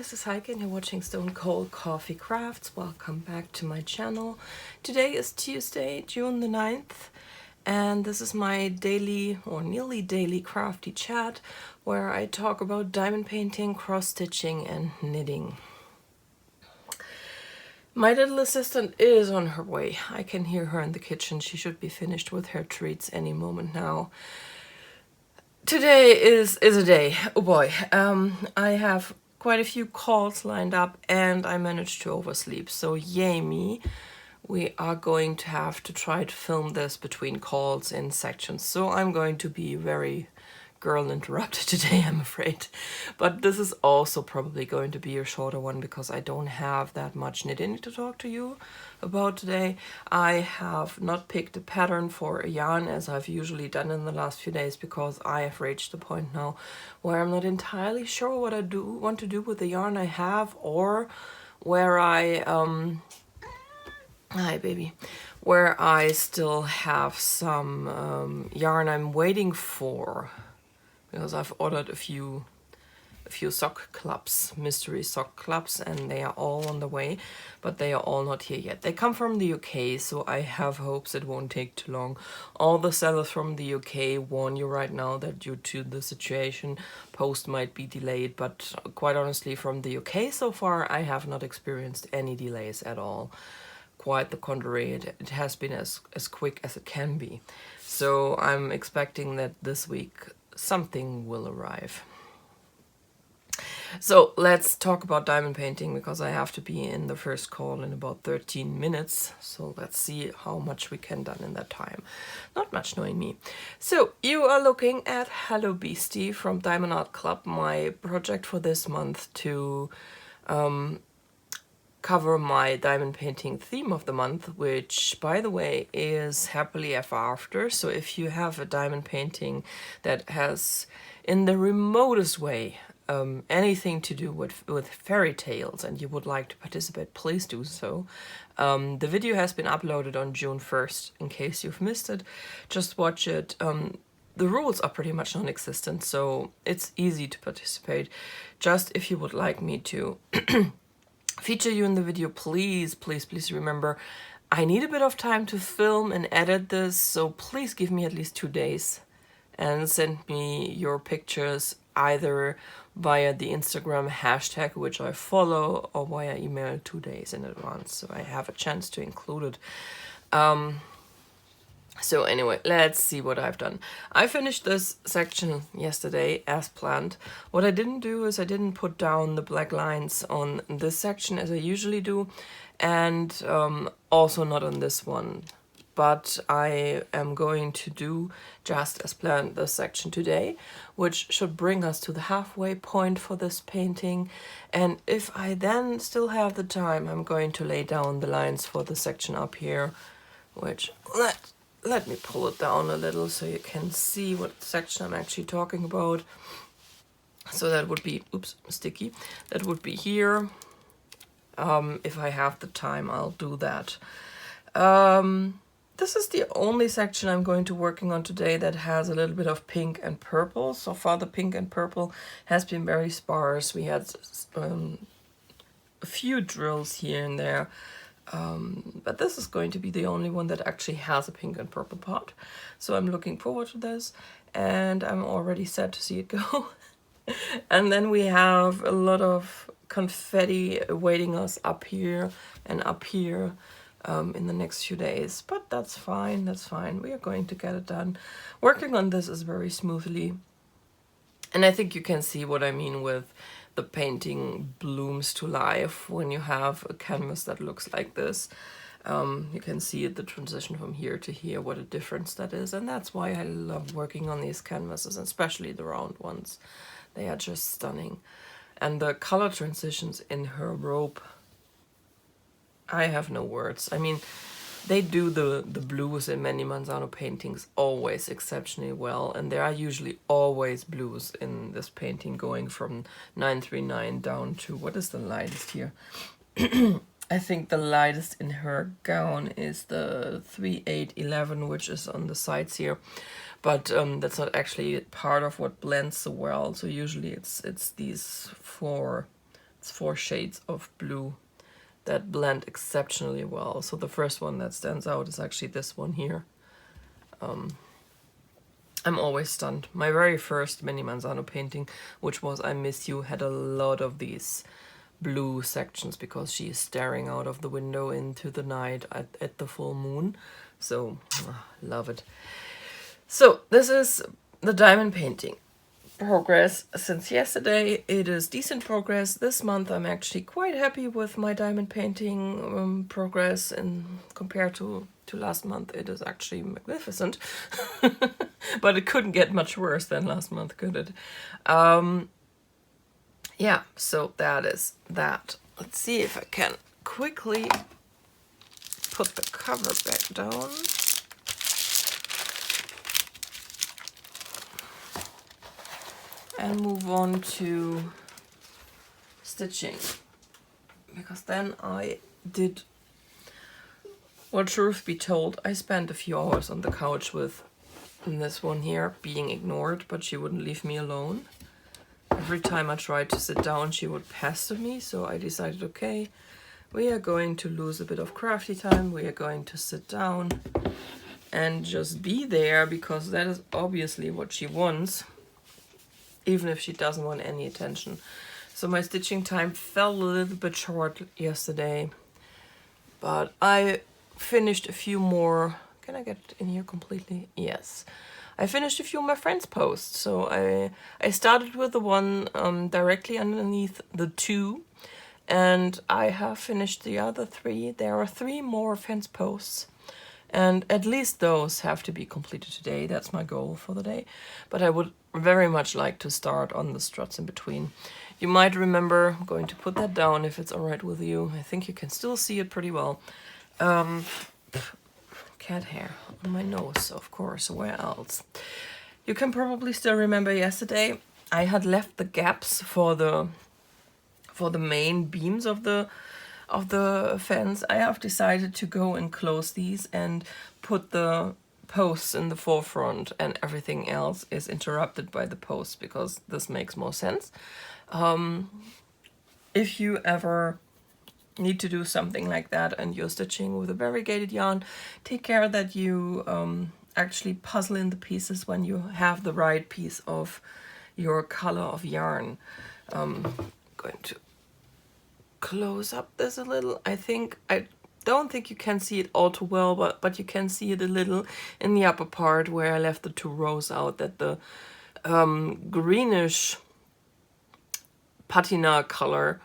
this is Heike and you're watching Stone Cold Coffee Crafts. Welcome back to my channel. Today is Tuesday, June the 9th, and this is my daily or nearly daily crafty chat where I talk about diamond painting, cross-stitching and knitting. My little assistant is on her way. I can hear her in the kitchen. She should be finished with her treats any moment now. Today is a day. Oh boy. I have quite a few calls lined up and I managed to oversleep. So yay me. We are going to have to try to film this between calls in sections. So I'm going to be very girl interrupted today, I'm afraid. But this is also probably going to be a shorter one because I don't have that much knitting to talk to you about today. I have not picked a pattern for a yarn as I've usually done in the last few days because I have reached the point now where I'm not entirely sure what I want to do with the yarn I have, or where I hi baby, where I still have some yarn I'm waiting for, because I've ordered a few sock clubs, mystery sock clubs, and they are all on the way, but they are all not here yet. They come from the UK, so I have hopes it won't take too long. All the sellers from the UK warn you right now that due to the situation, post might be delayed, but quite honestly, from the UK so far, I have not experienced any delays at all. Quite the contrary, it has been as quick as it can be. So I'm expecting that this week something will arrive. So let's talk about diamond painting because I have to be in the first call in about 13 minutes. So let's see how much we can done in that time. Not much knowing me. So you are looking at Hello Beastie from Diamond Art Club, my project for this month to cover my diamond painting theme of the month, which by the way is happily ever after. So if you have a diamond painting that has in the remotest way anything to do with fairy tales and you would like to participate, please do so. The video has been uploaded on June 1st in case you've missed it. Just watch it. The rules are pretty much non-existent, so it's easy to participate. Just if you would like me to feature you in the video, please remember I need a bit of time to film and edit this, so please give me at least 2 days and send me your pictures either via the Instagram hashtag, which I follow, or via email 2 days in advance so I have a chance to include it. So anyway, let's see what I've done. I finished this section yesterday as planned. What I didn't do is I didn't put down the black lines on this section as I usually do, and also not on this one. But I am going to do just as planned this section today, which should bring us to the halfway point for this painting. And if I then still have the time, I'm going to lay down the lines for the section up here, which let me pull it down a little so you can see what section I'm actually talking about. So that would be, oops, sticky. That would be here. If I have the time, I'll do that. This is the only section I'm going to working on today that has a little bit of pink and purple. So far the pink and purple has been very sparse. We had a few drills here and there. But this is going to be the only one that actually has a pink and purple part. So I'm looking forward to this and I'm already sad to see it go. And then we have a lot of confetti awaiting us up here and up here in the next few days. But that's fine, that's fine. We are going to get it done. Working on this is very smoothly. And I think you can see what I mean with the painting blooms to life when you have a canvas that looks like this. You can see it, the transition from here to here, what a difference that is. And that's why I love working on these canvases, especially the round ones. They are just stunning. And the color transitions in her robe, I have no words. I mean, they do the blues in Mandie Manzano paintings always exceptionally well, and there are usually always blues in this painting, going from 939 down to, what is the lightest here? I think the lightest in her gown is the 3811, which is on the sides here, but that's not actually part of what blends so well. So usually it's these four It's 4 shades of blue that blend exceptionally well. So the first one that stands out is actually this one here. I'm always stunned. My very first Mandie Manzano painting, which was I Miss You, had a lot of these blue sections because she is staring out of the window into the night at the full moon. So, love it. So, this is the diamond painting. Progress since yesterday. It is decent progress. This month I'm actually quite happy with my diamond painting progress, and compared to last month it is actually magnificent. But it couldn't get much worse than last month, could it? Yeah, so that is that. Let's see if I can quickly put the cover back down. And move on to stitching, because then I did, well, truth be told, I spent a few hours on the couch with this one here being ignored, but she wouldn't leave me alone. Every time I tried to sit down, she would pester me, so I decided, okay, we are going to lose a bit of crafty time, we are going to sit down and just be there, because that is obviously what she wants, even if she doesn't want any attention. So my stitching time fell a little bit short yesterday, but I finished a few more. Can I get in here completely? Yes. I finished a few of my friends' posts. So I started with the one directly underneath the 2, and I have finished the other 3. There are 3 more fence posts, and at least those have to be completed today. That's my goal for the day. But I would very much like to start on the struts in between. You might remember, I'm going to put that down if it's all right with you. I think you can still see it pretty well. Cat hair on my nose, of course. Where else? You can probably still remember yesterday I had left the gaps for the main beams of the fence. I have decided to go and close these and put the posts in the forefront, and everything else is interrupted by the posts, because this makes more sense. If you ever need to do something like that and you're stitching with a variegated yarn, take care that you actually puzzle in the pieces when you have the right piece of your color of yarn. Going to close up this a little. I don't think you can see it all too well, but you can see it a little in the upper part where I left the 2 rows out, that the greenish patina color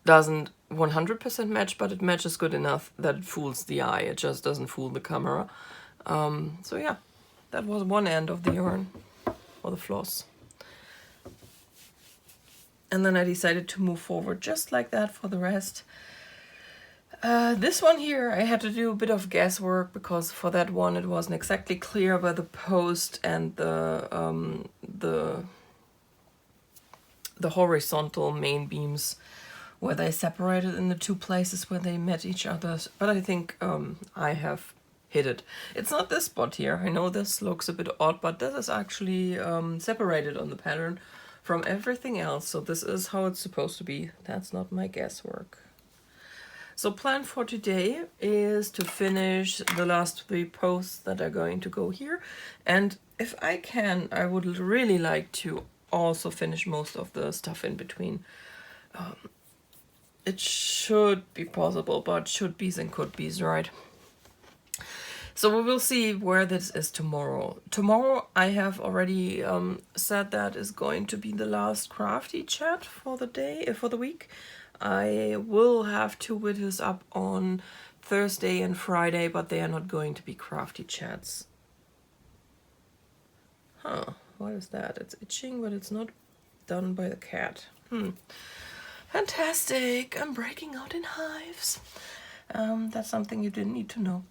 doesn't 100% match, but it matches good enough that it fools the eye. It just doesn't fool the camera. So yeah, that was one end of the yarn, or the floss. And then I decided to move forward just like that for the rest. This one here, I had to do a bit of guesswork, because for that one it wasn't exactly clear where the post and the horizontal main beams, where they separated in the 2 places where they met each other. But I think I have hit it. It's not this spot here. I know this looks a bit odd, but this is actually separated on the pattern from everything else. So this is how it's supposed to be. That's not my guesswork. So plan for today is to finish the last 3 posts that are going to go here. And if I can, I would really like to also finish most of the stuff in between. It should be possible, but should be's and could be's, right? So we will see where this is tomorrow. Tomorrow I have already said that is going to be the last crafty chat for the day, for the week. I will have 2 videos up on Thursday and Friday, but they are not going to be crafty chats. Huh, what is that? It's itching, but it's not done by the cat. Fantastic, I'm breaking out in hives. That's something you didn't need to know,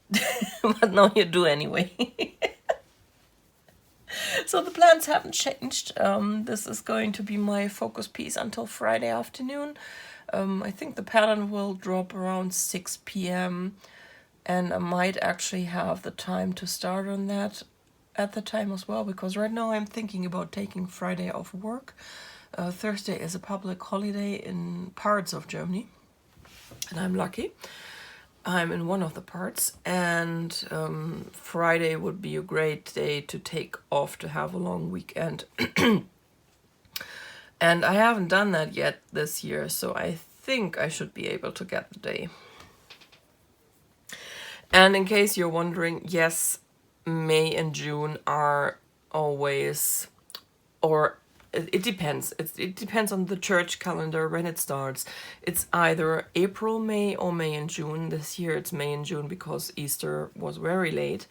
but now you do anyway. So the plans haven't changed. This is going to be my focus piece until Friday afternoon. I think the pattern will drop around 6 p.m. and I might actually have the time to start on that at the time as well, because right now I'm thinking about taking Friday off work. Thursday is a public holiday in parts of Germany, and I'm lucky. I'm in one of the parts, and Friday would be a great day to take off to have a long weekend. And I haven't done that yet this year, so I think I should be able to get the day. And in case you're wondering, yes, May and June are always, or it depends. It depends on the church calendar when it starts. It's either April, May, or May and June. This year it's May and June because Easter was very late.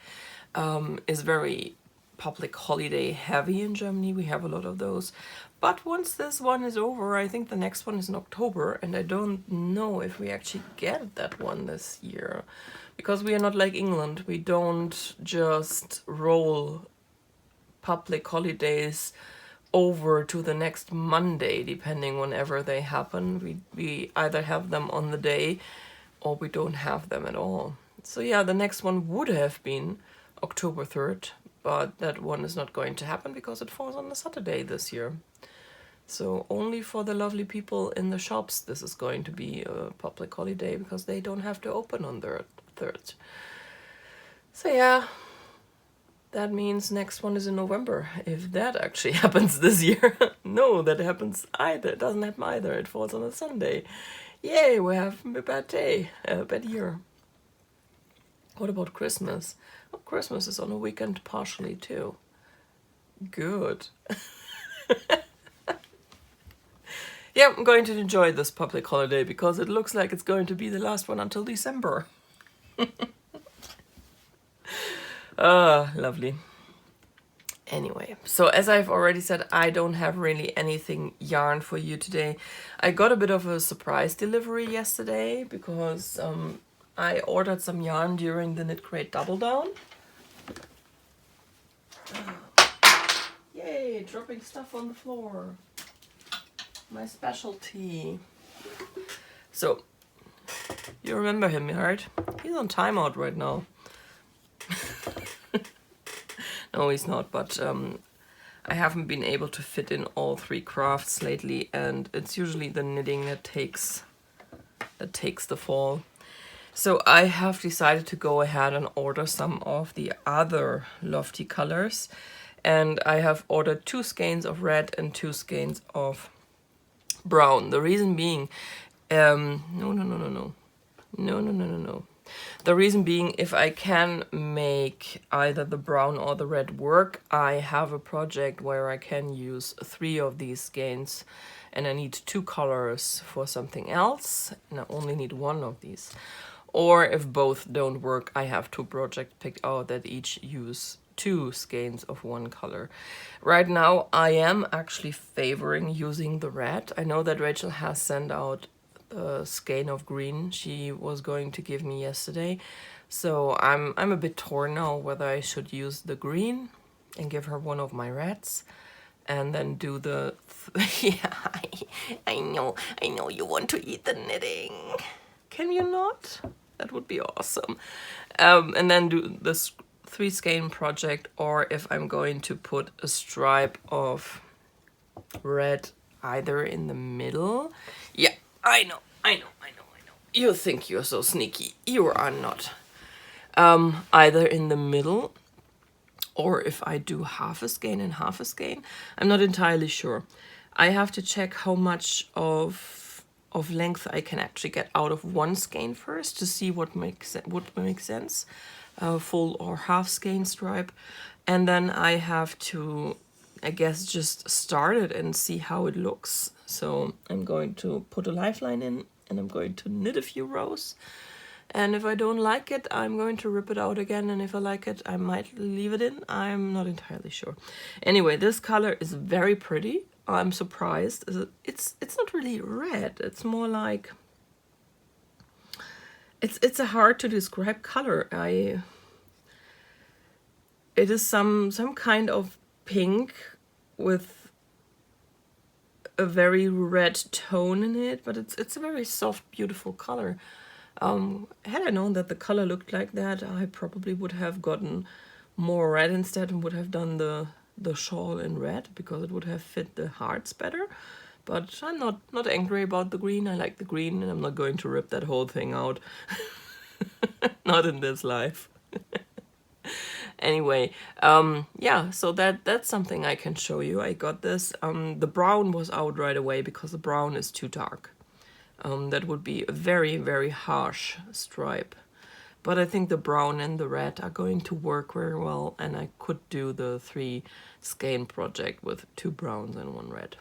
Is very public holiday heavy in Germany. We have a lot of those. But once this one is over, I think the next one is in October, and I don't know if we actually get that one this year. Because we are not like England. We don't just roll public holidays over to the next Monday, depending whenever they happen. We either have them on the day or we don't have them at all. So yeah, the next one would have been October 3rd, but that one is not going to happen because it falls on a Saturday this year. So only for the lovely people in the shops this is going to be a public holiday because they don't have to open on the 3rd. So yeah, that means next one is in November, if that actually happens this year. No, that happens either. It doesn't happen either. It falls on a Sunday. Yay, we have a bad day, a bad year. What about Christmas? Oh, Christmas is on a weekend partially too. Good. Yeah, I'm going to enjoy this public holiday because it looks like it's going to be the last one until December. Lovely. Anyway, so as I've already said, I don't have really anything yarn for you today. I got a bit of a surprise delivery yesterday because I ordered some yarn during the Knit Crate Double Down. Yay, dropping stuff on the floor. My specialty. So, you remember him, right? He's on timeout right now. No, he's not, but I haven't been able to fit in all 3 crafts lately, and it's usually the knitting that takes the fall. So I have decided to go ahead and order some of the other Lofty colors, and I have ordered 2 skeins of red and 2 skeins of brown. The reason being, no. The reason being, if I can make either the brown or the red work, I have a project where I can use 3 of these skeins, and I need 2 colors for something else, and I only need 1 of these. Or if both don't work, I have 2 projects picked out that each use 2 skeins of 1 color. Right now I am actually favoring using the red. I know that Rachel has sent out a skein of green she was going to give me yesterday, so I'm a bit torn now whether I should use the green and give her 1 of my reds and then do the yeah, I know you want to eat the knitting, can you not? That would be awesome. And then do this 3 skein project, or if I'm going to put a stripe of red either in the middle. Yeah, I know. You think you're so sneaky. You are not. Either in the middle, or if I do half a skein and half a skein. I'm not entirely sure. I have to check how much of length I can actually get out of 1 skein first to see what makes sense. Full or half skein stripe, and then I have to, I guess, just start it and see how it looks. So I'm going to put a lifeline in and I'm going to knit a few rows, and if I don't like it, I'm going to rip it out again, and if I like it, I might leave it in. I'm not entirely sure. Anyway, this color is very pretty. I'm surprised. It's not really red, it's more like, it's a hard to describe color. It is some kind of pink with a very red tone in it, but it's a very soft, beautiful color. Had I known that the color looked like that, I probably would have gotten more red instead and would have done the shawl in red because it would have fit the hearts better. But I'm not angry about the green. I like the green, and I'm not going to rip that whole thing out. Not in this life. Anyway, yeah, so that's something I can show you. I got this. The brown was out right away because the brown is too dark. That would be a very, very harsh stripe. But I think the brown and the red are going to work very well, and I could do the 3 skein project with 2 browns and 1 red.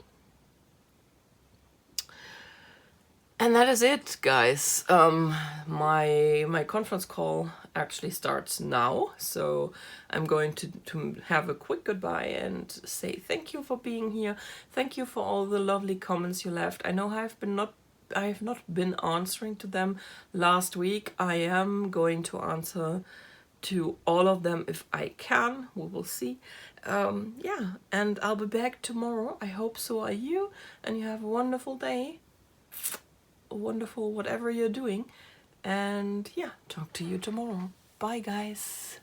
And that is it, guys. My conference call actually starts now, so I'm going to have a quick goodbye and say thank you for being here. Thank you for all the lovely comments you left. I know I have not been answering to them last week. I am going to answer to all of them if I can. We will see. Yeah, and I'll be back tomorrow. I hope so are you, and you have a wonderful day. Wonderful whatever you're doing, and yeah, talk to you tomorrow. Bye, guys.